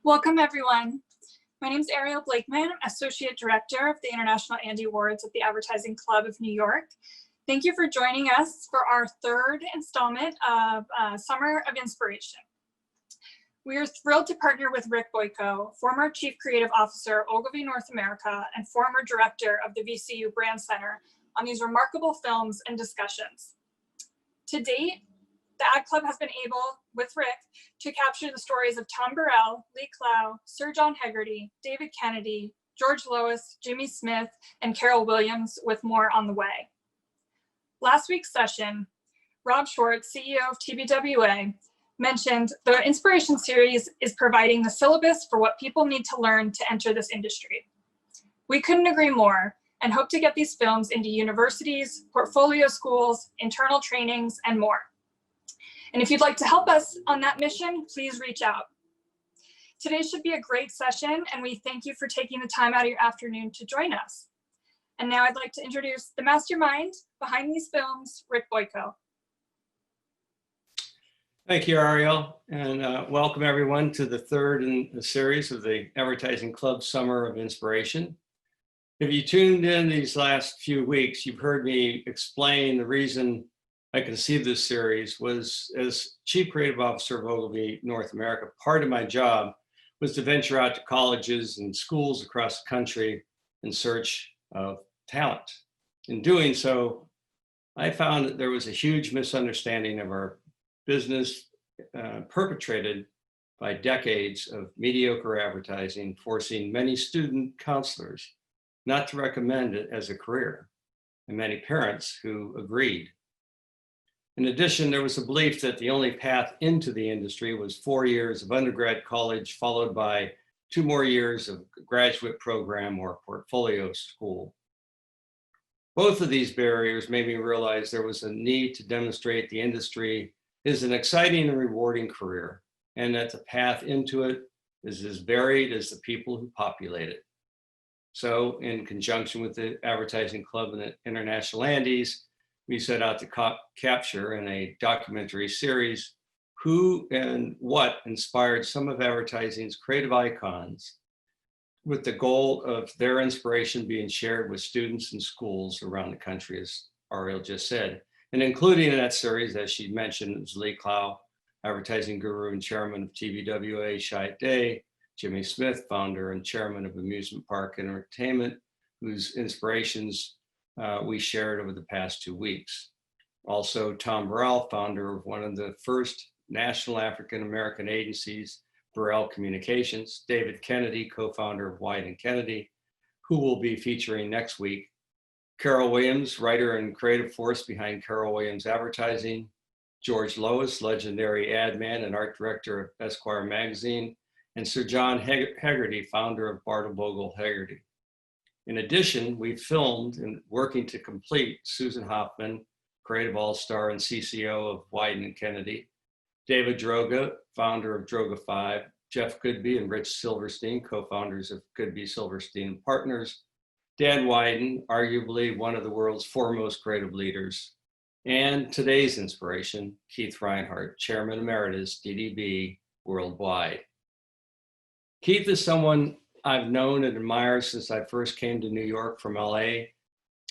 Welcome, everyone. My name is Ariel Blakeman, Associate Director of the International Andy Awards at the Advertising Club of New York. Thank you for joining us for our third installment of Summer of Inspiration. We are thrilled to partner with Rick Boyko, former Chief Creative Officer, Ogilvy North America, and former Director of the VCU Brandcenter on these remarkable films and discussions. To date, the Ad Club has been able, with Rick, to capture the stories of Tom Burrell, Lee Clow, Sir John Hegarty, David Kennedy, George Lois, Jimmy Smith, and Carol Williams, with more on the way. Last week's session, Rob Schwartz, CEO of TBWA, mentioned the Inspiration Series is providing the syllabus for what people need to learn to enter this industry. We couldn't agree more and hope to get these films into universities, portfolio schools, internal trainings, and more. And if you'd like to help us on that mission, please reach out. Today should be a great session, and we thank you for taking the time out of your afternoon to join us. And now I'd like to introduce the mastermind behind these films, Rick Boyko. Thank you, Ariel, and welcome everyone to the third in the series of the Advertising Club Summer of Inspiration. If you tuned in these last few weeks, you've heard me explain the reason I conceived this series was, as Chief Creative Officer of Ogilvy North America, part of my job was to venture out to colleges and schools across the country in search of talent. In doing so, I found that there was a huge misunderstanding of our business perpetrated by decades of mediocre advertising, forcing many student counselors not to recommend it as a career, and many parents who agreed. In addition, there was a belief that the only path into the industry was 4 years of undergrad college, followed by 2 more years of graduate program or portfolio school. Both of these barriers made me realize there was a need to demonstrate the industry is an exciting and rewarding career, and that the path into it is as varied as the people who populate it. So, in conjunction with the Advertising Club and the International Andes, we set out to capture in a documentary series who and what inspired some of advertising's creative icons, with the goal of their inspiration being shared with students and schools around the country, as Ariel just said. And including in that series, as she mentioned, is Lee Clow, advertising guru and chairman of TBWA Shite Day, Jimmy Smith, founder and chairman of Amusement Park Entertainment, whose inspirations we shared over the past 2 weeks. Also, Tom Burrell, founder of one of the first national African-American agencies, Burrell Communications, David Kennedy, co-founder of White and Kennedy, who will be featuring next week, Carol Williams, writer and creative force behind Carol Williams Advertising, George Lois, legendary ad man and art director of Esquire magazine, and Sir John Hegarty, founder of Bartle Bogle Hegarty. In addition, we filmed and working to complete Susan Hoffman, creative all-star and CCO of White and Kennedy, David Droga, founder of Droga 5, Jeff Goodby and Rich Silverstein, co-founders of Goodby Silverstein Partners, Dan Wyden, arguably one of the world's foremost creative leaders, and today's inspiration, Keith Reinhard, Chairman Emeritus, DDB Worldwide. Keith is someone I've known and admired since I first came to New York from LA.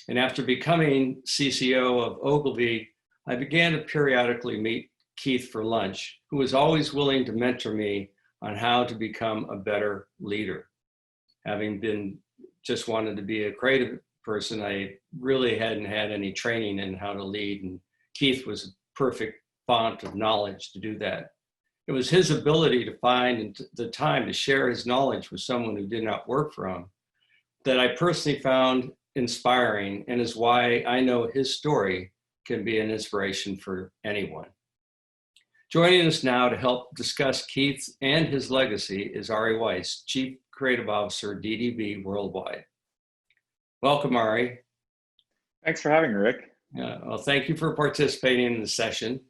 And after becoming CCO of Ogilvy, I began to periodically meet Keith for lunch, who was always willing to mentor me on how to become a better leader. Having been just wanted to be a creative person, I really hadn't had any training in how to lead, and Keith was a perfect font of knowledge to do that. It was his ability to find the time to share his knowledge with someone who did not work for him that I personally found inspiring, and is why I know his story can be an inspiration for anyone. Joining us now to help discuss Keith and his legacy is Ari Weiss, Chief Creative Officer, DDB Worldwide. Welcome, Ari. Thanks for having me, Rick. Well, thank you for participating in the session.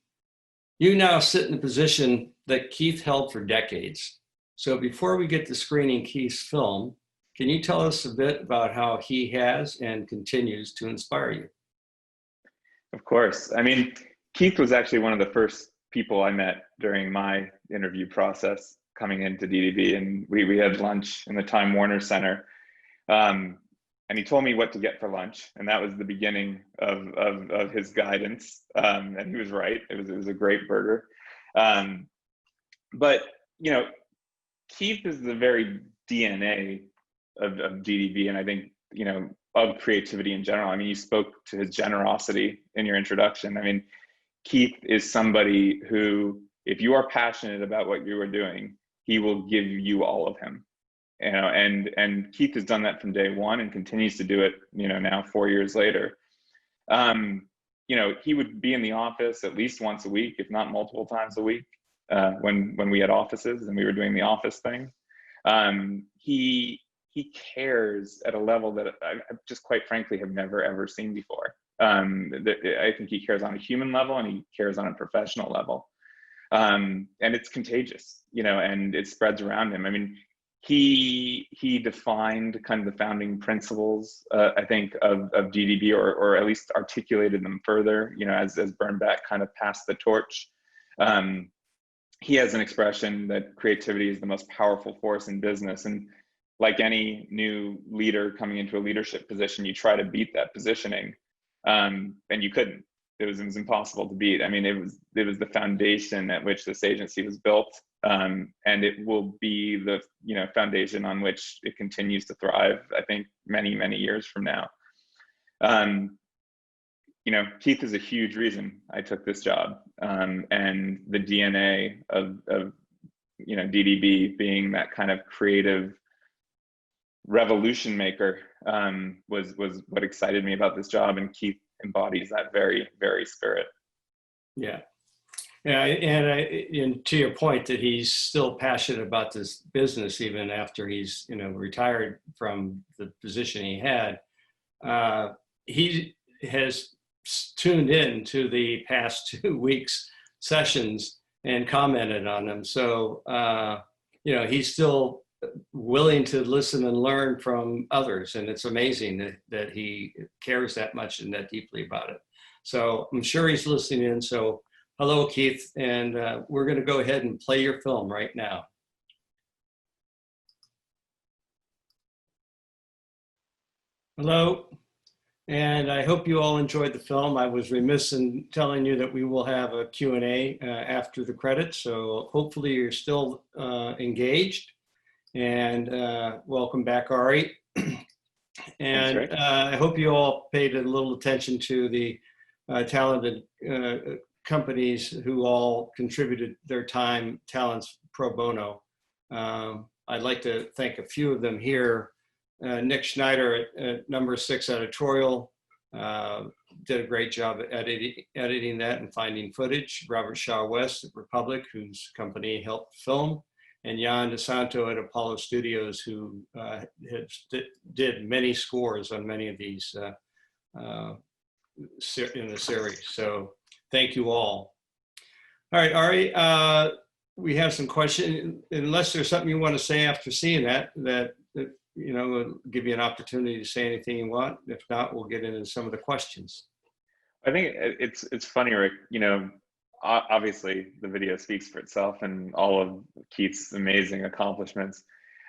You now sit in the position that Keith held for decades. So before we get to screening Keith's film, can you tell us a bit about how he has and continues to inspire you? Of course. I mean, Keith was actually one of the first people I met during my interview process. coming into DDB, and we had lunch in the Time Warner Center. And he told me what to get for lunch, and that was the beginning of his guidance. And he was right. It was a great burger. But Keith is the very DNA of DDB, and I think of creativity in general. I mean, you spoke to his generosity in your introduction. I mean, Keith is somebody who, if you are passionate about what you are doing, he will give you all of him. And Keith has done that from day one and continues to do it, now 4 years later. He would be in the office at least once a week, if not multiple times a week, when we had offices and we were doing the office thing. He cares at a level that I just quite frankly have never ever seen before. I think he cares on a human level and he cares on a professional level. And it's contagious, and it spreads around him. I mean, he defined kind of the founding principles, I think, of DDB, or at least articulated them further, as Bernbach kind of passed the torch. He has an expression that creativity is the most powerful force in business. And like any new leader coming into a leadership position, you try to beat that positioning, and you couldn't. It was impossible to beat. I mean, it was the foundation at which this agency was built, and it will be the foundation on which it continues to thrive, I think, many years from now. Keith is a huge reason I took this job, and the DNA of DDB being that kind of creative revolution maker was what excited me about this job, and Keith embodies that very, very spirit. Yeah, and to your point that he's still passionate about this business even after he's retired from the position he had. He has tuned in to the past 2 weeks sessions and commented on them. So he's still willing to listen and learn from others, and it's amazing that he cares that much and that deeply about it. So I'm sure he's listening in. So hello, Keith, and we're going to go ahead and play your film right now. Hello, and I hope you all enjoyed the film. I was remiss in telling you that we will have a Q&A after the credits, so hopefully you're still engaged. And welcome back, Ari. And I hope you all paid a little attention to the talented companies who all contributed their time, talents pro bono. I'd like to thank a few of them here. Nick Schneider at Number 6 Editorial did a great job at editing that and finding footage. Robert Shaw West at Republic, whose company helped film. And Jan DeSanto at Apollo Studios, who did many scores on many of these in the series. So thank you all. All right, Ari, we have some questions. Unless there's something you want to say after seeing that will give you an opportunity to say anything you want. If not, we'll get into some of the questions. I think it's funny, Rick. Obviously the video speaks for itself and all of Keith's amazing accomplishments.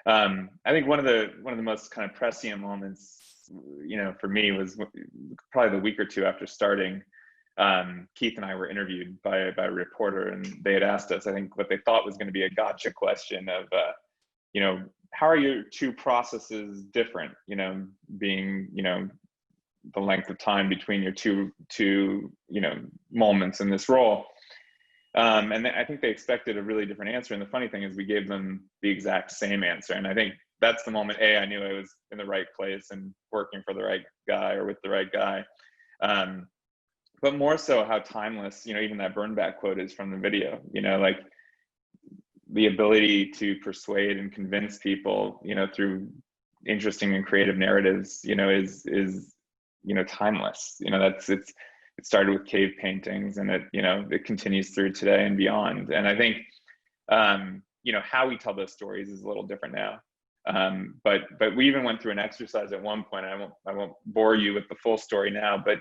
I think one of the most kind of prescient moments, for me was probably the week or two after starting. Keith and I were interviewed by a reporter, and they had asked us, I think, what they thought was going to be a gotcha question of, how are your two processes different? Being, the length of time between your two moments in this role. And I think they expected a really different answer. And the funny thing is we gave them the exact same answer. And I think that's the moment, I knew I was in the right place and working for the right guy or with the right guy. But more so how timeless, even that Bernbach quote is from the video, like the ability to persuade and convince people, through interesting and creative narratives, is timeless. It started with cave paintings, and it continues through today and beyond. And I think, how we tell those stories is a little different now. But we even went through an exercise at one point. I won't bore you with the full story now, but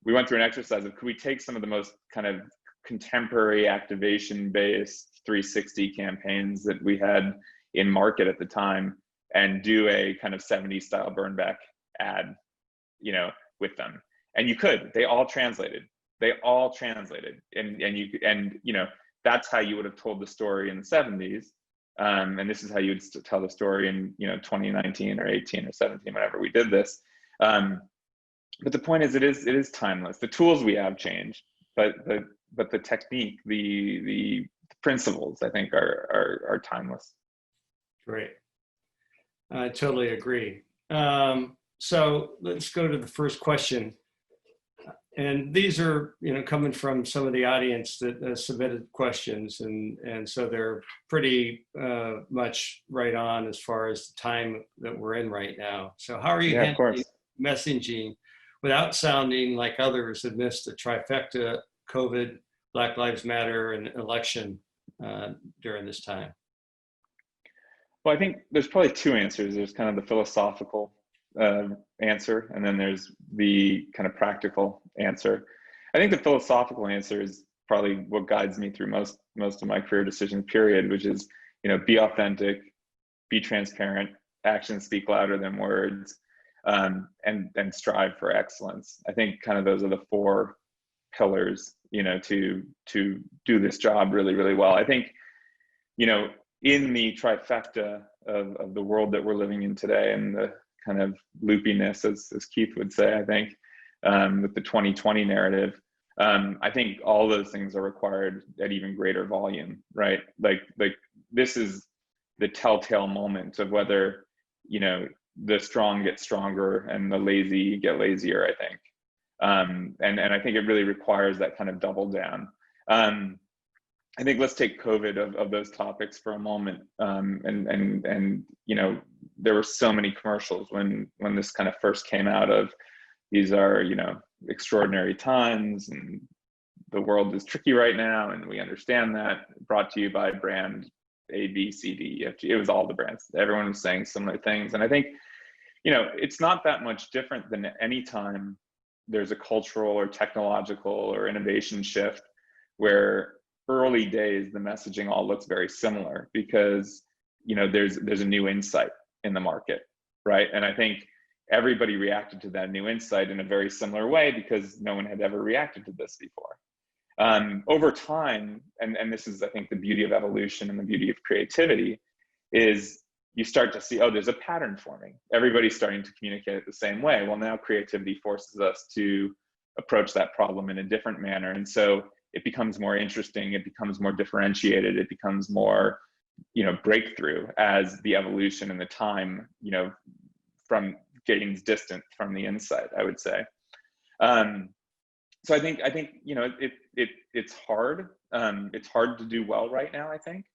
we went through an exercise of, could we take some of the most kind of contemporary activation-based 360 campaigns that we had in market at the time and do a kind of 70s style burn back ad, you know, with them. And you could, they all translated. And you know, that's how you would have told the story in the 70s. And this is how you would tell the story in, you know, 2019 or 18 or 17, whenever we did this. But the point is, it is timeless. The tools we have changed, but the technique, the principles, I think, are timeless. Great. I totally agree. So let's go to the first question. And these are, you know, coming from some of the audience that submitted questions, and so they're pretty much right on as far as the time that we're in right now. So how are you handling messaging without sounding like others have missed the trifecta: COVID, Black Lives Matter, and election during this time? Well, I think there's probably two answers. There's kind of the philosophical answer, and then there's the kind of practical answer. I think the philosophical answer is probably what guides me through most of my career decision period, which is, you know, be authentic, be transparent, actions speak louder than words, and strive for excellence. I think kind of those are the four pillars, you know, to do this job really, really well. I think, you know, in the trifecta of the world that we're living in today, and the kind of loopiness, as Keith would say, I think, with the 2020 narrative, I think all those things are required at even greater volume, right? Like this is the telltale moment of whether, you know, the strong get stronger and the lazy get lazier, I think. And I think it really requires that kind of double down. I think let's take COVID of those topics for a moment. And you know, there were so many commercials when this kind of first came out of, these are, you know, extraordinary times and the world is tricky right now, and we understand that. Brought to you by brand A, B, C, D, E, F, G. It was all the brands. Everyone was saying similar things. And I think, you know, it's not that much different than any time there's a cultural or technological or innovation shift where early days, the messaging all looks very similar because, you know, there's a new insight in the market, right? And I think everybody reacted to that new insight in a very similar way because no one had ever reacted to this before. Over time, and this is, I think, the beauty of evolution and the beauty of creativity, is you start to see, oh, there's a pattern forming. Everybody's starting to communicate it the same way. Well, now creativity forces us to approach that problem in a different manner. And so it becomes more interesting, it becomes more differentiated, it becomes more, you know, breakthrough as the evolution and the time, you know, from gains distant from the insight, I would say. So I think, you know, it's hard. It's hard to do well right now, I think.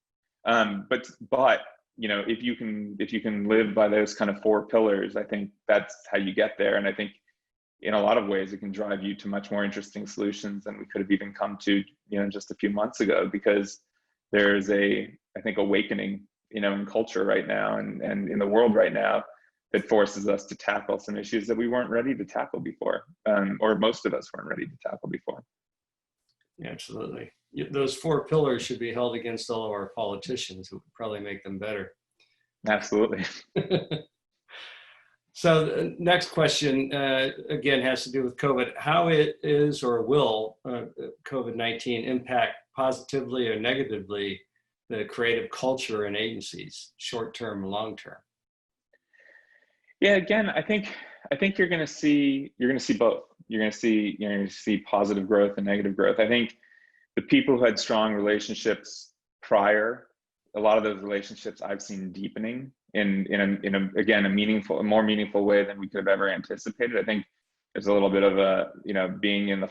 But you know, if you can live by those kind of four pillars, I think that's how you get there. And I think in a lot of ways, it can drive you to much more interesting solutions than we could have even come to, you know, just a few months ago, because there's I think, awakening, you know, in culture right now and in the world right now that forces us to tackle some issues that we weren't ready to tackle before, or most of us weren't ready to tackle before. Absolutely. Those four pillars should be held against all of our politicians, who would probably make them better. Absolutely. So the next question, again, has to do with COVID. How it is or will COVID-19 impact positively or negatively the creative culture in agencies, short-term and long-term? Yeah, again, I think you're going to see both. You're going to see positive growth and negative growth. I think the people who had strong relationships prior, a lot of those relationships I've seen deepening in a more meaningful way than we could have ever anticipated. I think there's a little bit of a, you know, being in the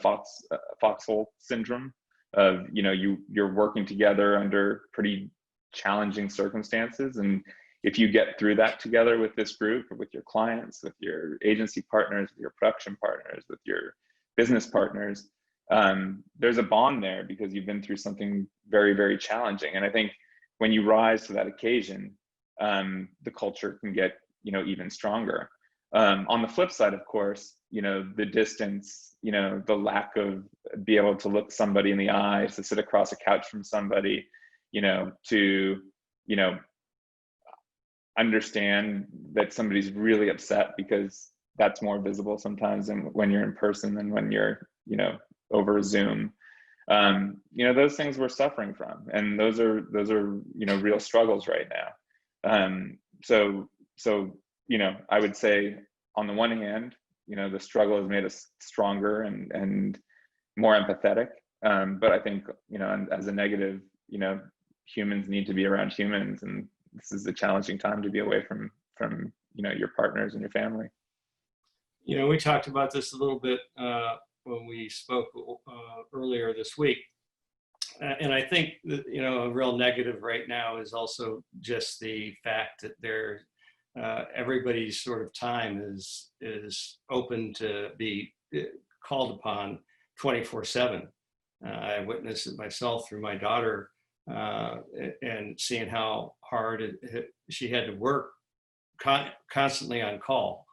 foxhole syndrome of, you know, you're working together under pretty challenging circumstances, and if you get through that together with this group, or with your clients, with your agency partners, with your production partners, with your business partners, there's a bond there because you've been through something very, very challenging. And I think when you rise to that occasion, the culture can get, you know, even stronger. On the flip side, of course, you know, the distance, you know, the lack of be able to look somebody in the eyes, to sit across a couch from somebody, to, understand that somebody's really upset, because that's more visible sometimes than when you're in person than when you're, over Zoom. Those things we're suffering from, and those are real struggles right now. So I would say, on the one hand, the struggle has made us stronger and more empathetic. But I think, as a negative, humans need to be around humans, and this is a challenging time to be away from your partners and your family. We talked about this a little bit when we spoke earlier this week. And I think that, a real negative right now is also just the fact that everybody's sort of time is open to be called upon 24/7. I witnessed it myself through my daughter, and seeing how hard she had to work constantly on call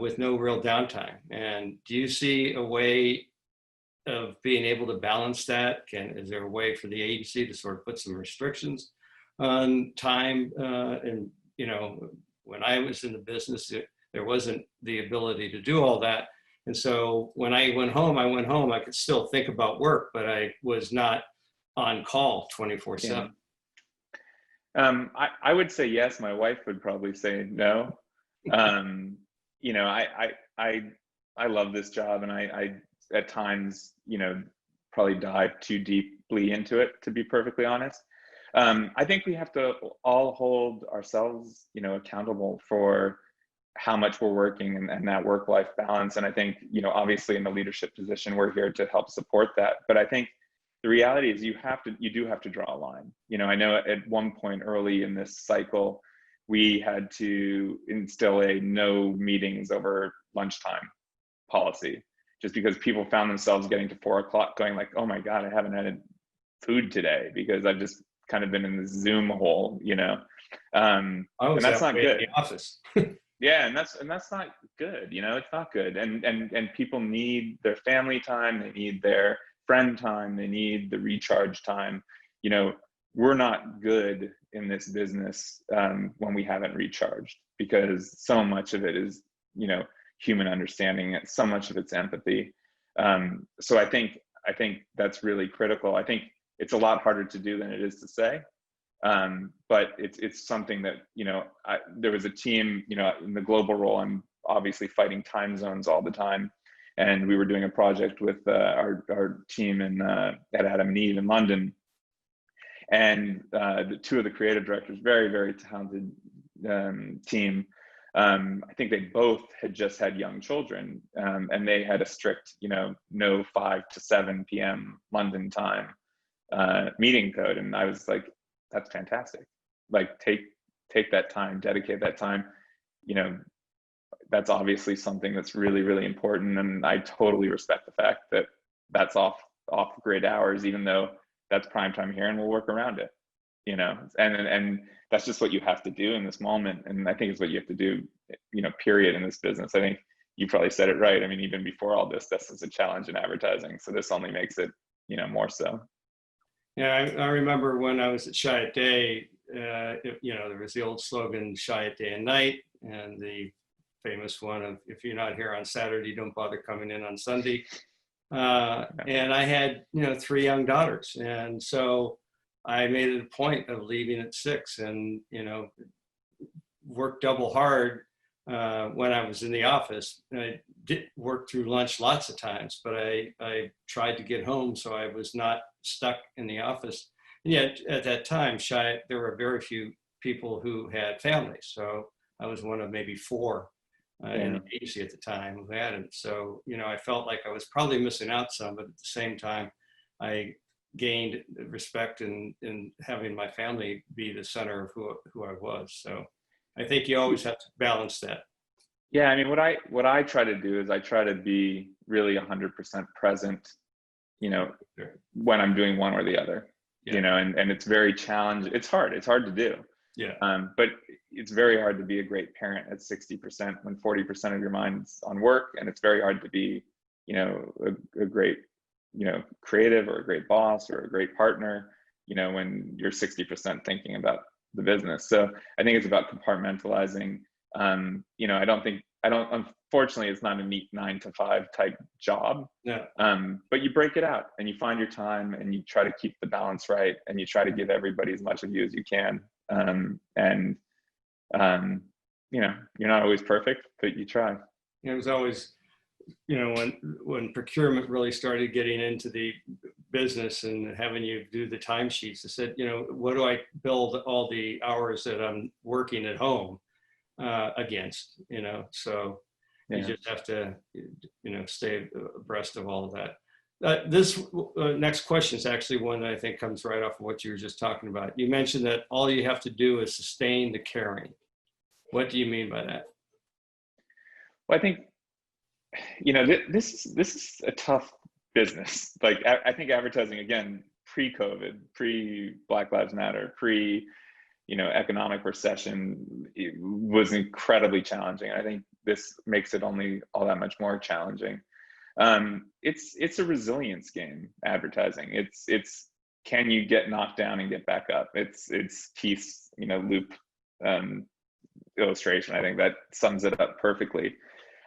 with no real downtime. And do you see a way of being able to balance that? Is there a way for the agency to sort of put some restrictions on time? And when I was in the business, there wasn't the ability to do all that. And so when I went home, I could still think about work, but I was not on call 24/7. I would say yes. My wife would probably say no. I love this job, and I at times, probably dive too deeply into it, to be perfectly honest. I think we have to all hold ourselves, accountable for how much we're working, and that work-life balance. And I think, obviously in the leadership position, we're here to help support that. But I think the reality is you do have to draw a line. I know at one point early in this cycle, we had to instill a no meetings over lunchtime policy, just because people found themselves getting to 4 o'clock going like, oh my God, I haven't had food today because I've just kind of been in this Zoom hole, and that's not good. In the office. Yeah, and that's not good. It's not good. And people need their family time, they need their friend time, they need the recharge time. We're not good in this business when we haven't recharged, because so much of it is, human understanding, and so much of it's empathy. So I think that's really critical. I think it's a lot harder to do than it is to say. But it's something that, there was a team, in the global role, I'm obviously fighting time zones all the time. And we were doing a project with our team at Adam and Eve in London. And the two of the creative directors, very, very talented team, I think they both had just had young children, and they had a strict, no 5 to 7 p.m. London time meeting code. And I was like, that's fantastic. Like, take that time, dedicate that time. That's obviously something that's really, really important. And I totally respect the fact that that's off grid hours, even though that's prime time here, and we'll work around it, and that's just what you have to do in this moment. And I think it's what you have to do, period, in this business. I think you probably said it right. I mean, even before all this is a challenge in advertising. So this only makes it, more so. Yeah, I remember when I was at Chiat Day, there was the old slogan, Chiat Day and night, and the famous one of, if you're not here on Saturday, don't bother coming in on Sunday. And I had, 3 young daughters. And so I made it a point of leaving at 6 and, worked double hard when I was in the office. I did work through lunch lots of times, but I tried to get home so I was not stuck in the office. And yet at that time, there were very few people who had families. So I was one of maybe 4 in the agency at the time who had it. So, I felt like I was probably missing out some, but at the same time, I gained respect in having my family be the center of who I was. So I think you always have to balance that. Yeah, I mean, what I try to do is I try to be really 100% present, when I'm doing one or the other, and it's very challenging. It's hard to do. Yeah. But it's very hard to be a great parent at 60% when 40% of your mind's on work, and it's very hard to be, a great creative or a great boss or a great partner, when you're 60% thinking about the business. So I think it's about compartmentalizing. Unfortunately, it's not a neat 9-to-5 type job. Yeah. But you break it out and you find your time and you try to keep the balance right and you try to give everybody as much of you as you can. You're not always perfect, but you try. It was always, when procurement really started getting into the business and having you do the timesheets, I said, what do I build all the hours that I'm working at home against, so you just have to, stay abreast of all of that. This next question is actually one that I think comes right off of what you were just talking about. You mentioned that all you have to do is sustain the caring. What do you mean by that? Well, I think, this is a tough business. Like, I think advertising, again, pre-COVID, pre-Black Lives Matter, economic recession, it was incredibly challenging. I think this makes it only all that much more challenging. It's a resilience game, advertising. It's can you get knocked down and get back up? It's Keith's loop illustration. I think that sums it up perfectly.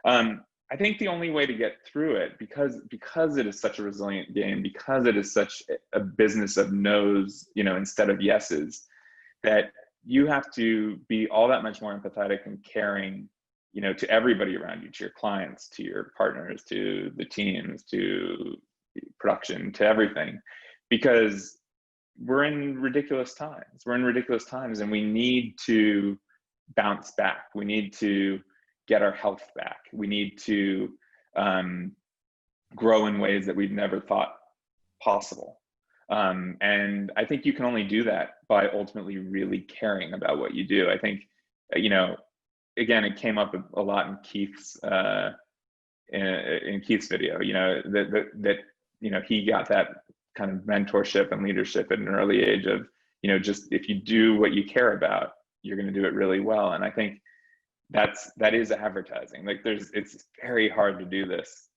I think the only way to get through it, because it is such a resilient game, because it is such a business of no's, instead of yeses, that you have to be all that much more empathetic and caring, to everybody around you, to your clients, to your partners, to the teams, to production, to everything, because we're in ridiculous times. We're in ridiculous times, and we need to bounce back. We need to get our health back. We need to grow in ways that we've never thought possible. And I think you can only do that by ultimately really caring about what you do. I think, again, it came up a lot in Keith's video, that he got that kind of mentorship and leadership at an early age of, just if you do what you care about, you're going to do it really well. And I think that is advertising. Like, it's very hard to do this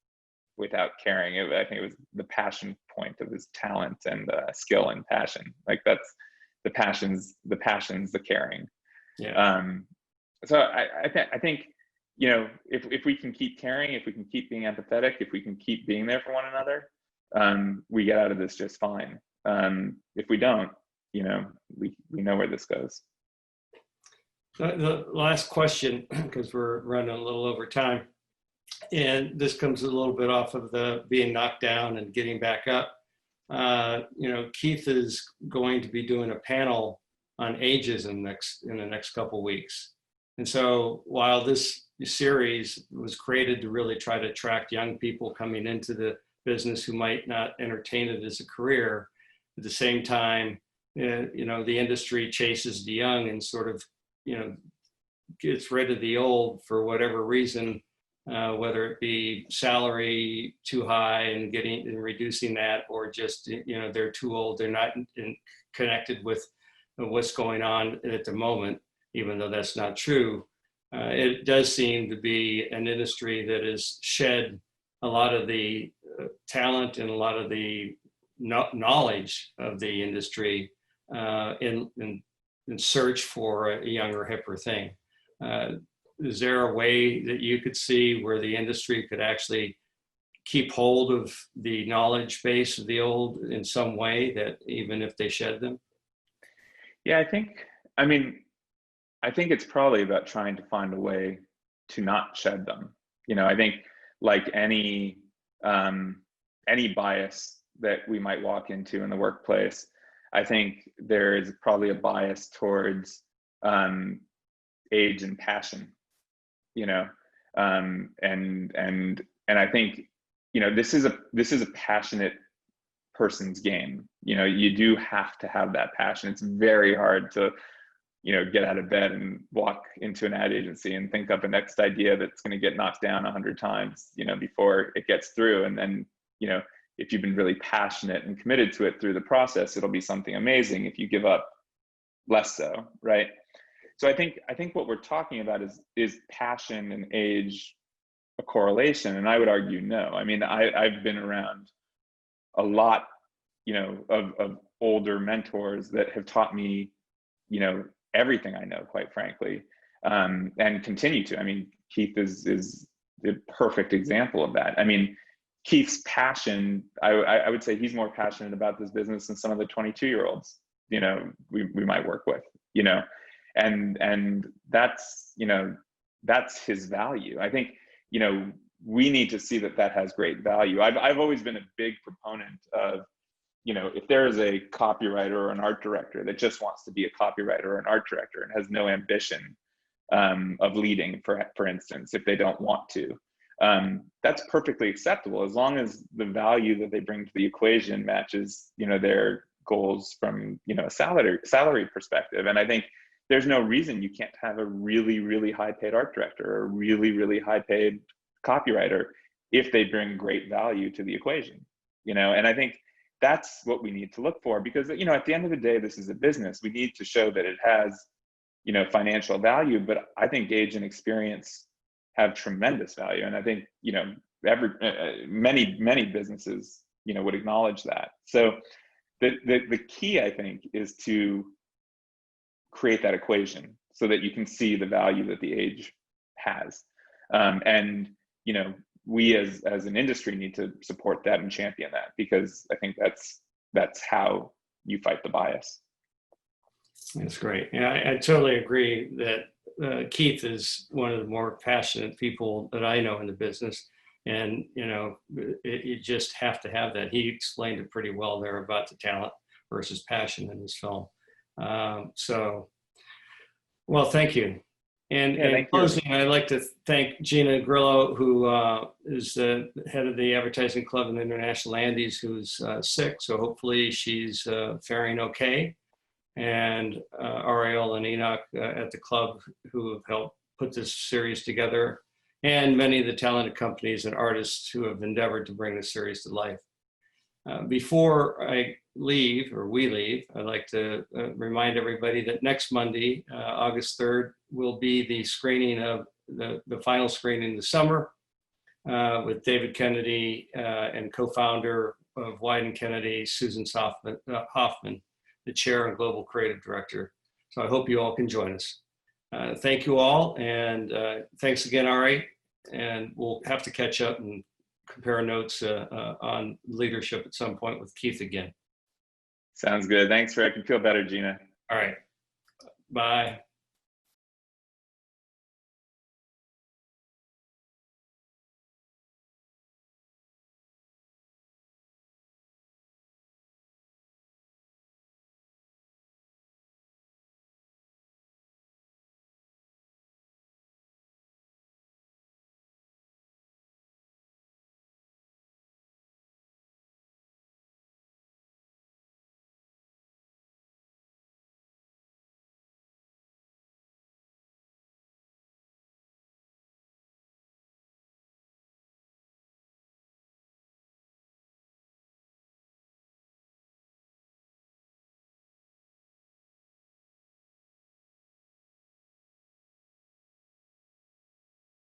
without caring. I think it was the passion point of his talent and skill and passion. Like, that's the passions, the caring. Yeah. So I think, if we can keep caring, if we can keep being empathetic, if we can keep being there for one another, we get out of this just fine. If we don't, we know where this goes. The last question, because we're running a little over time, and this comes a little bit off of the being knocked down and getting back up. Keith is going to be doing a panel on ageism in the next couple weeks. And so while this series was created to really try to attract young people coming into the business who might not entertain it as a career, at the same time, the industry chases the young and sort of, gets rid of the old for whatever reason, whether it be salary too high and reducing that, or just, they're too old, they're not connected with what's going on at the moment, even though that's not true. It does seem to be an industry that has shed a lot of the talent and a lot of the knowledge of the industry in search for a younger, hipper thing. Is there a way that you could see where the industry could actually keep hold of the knowledge base of the old in some way, that even if they shed them? Yeah, I think it's probably about trying to find a way to not shed them. I think, like any bias that we might walk into in the workplace, I think there is probably a bias towards age and passion, and I think, this is a passionate person's game. You do have to have that passion. It's very hard to, get out of bed and walk into an ad agency and think up a next idea that's going to get knocked down 100 times, before it gets through. And then, if you've been really passionate and committed to it through the process, it'll be something amazing. If you give up, less so, right? So I think what we're talking about is passion and age a correlation? And I would argue no. I mean, I've been around a lot, of older mentors that have taught me, everything I know, quite frankly, and continue to. I mean, Keith is the perfect example of that. I mean, Keith's passion, I would say he's more passionate about this business than some of the 22-year-olds, we might work with, and that's, that's his value. I think, we need to see that has great value. I've always been a big proponent of, if there is a copywriter or an art director that just wants to be a copywriter or an art director and has no ambition of leading, for instance, if they don't want to, that's perfectly acceptable as long as the value that they bring to the equation matches, their goals from, a salary perspective. And I think there's no reason you can't have a really, really high paid art director or a really, really high paid copywriter if they bring great value to the equation, and I think that's what we need to look for, because, at the end of the day, this is a business. We need to show that it has, financial value, but I think age and experience have tremendous value. And I think, many businesses, would acknowledge that. So the key, I think, is to create that equation so that you can see the value that the age has. And, we as an industry need to support that and champion that, because I think that's how you fight the bias. That's great. Yeah, I totally agree that Keith is one of the more passionate people that I know in the business. And, you just have to have that. He explained it pretty well there about the talent versus passion in this film. Well, thank you. And in closing, I'd like to thank Gina Grillo, who is the head of the advertising club in the International Andes, who's sick. So hopefully she's faring okay. And Ariel and Enoch at the club, who have helped put this series together, and many of the talented companies and artists who have endeavored to bring this series to life. Before I leave, or we leave, I'd like to remind everybody that next Monday, August 3rd, will be the screening of the final screening of the summer with David Kennedy and co-founder of Wieden Kennedy, Susan Hoffman, the chair and global creative director. So I hope you all can join us. Thank you all, and thanks again, Ari. And we'll have to catch up and compare notes on leadership at some point with Keith again. Sounds good. Thanks, Rick. I feel better, Gina. All right. Bye.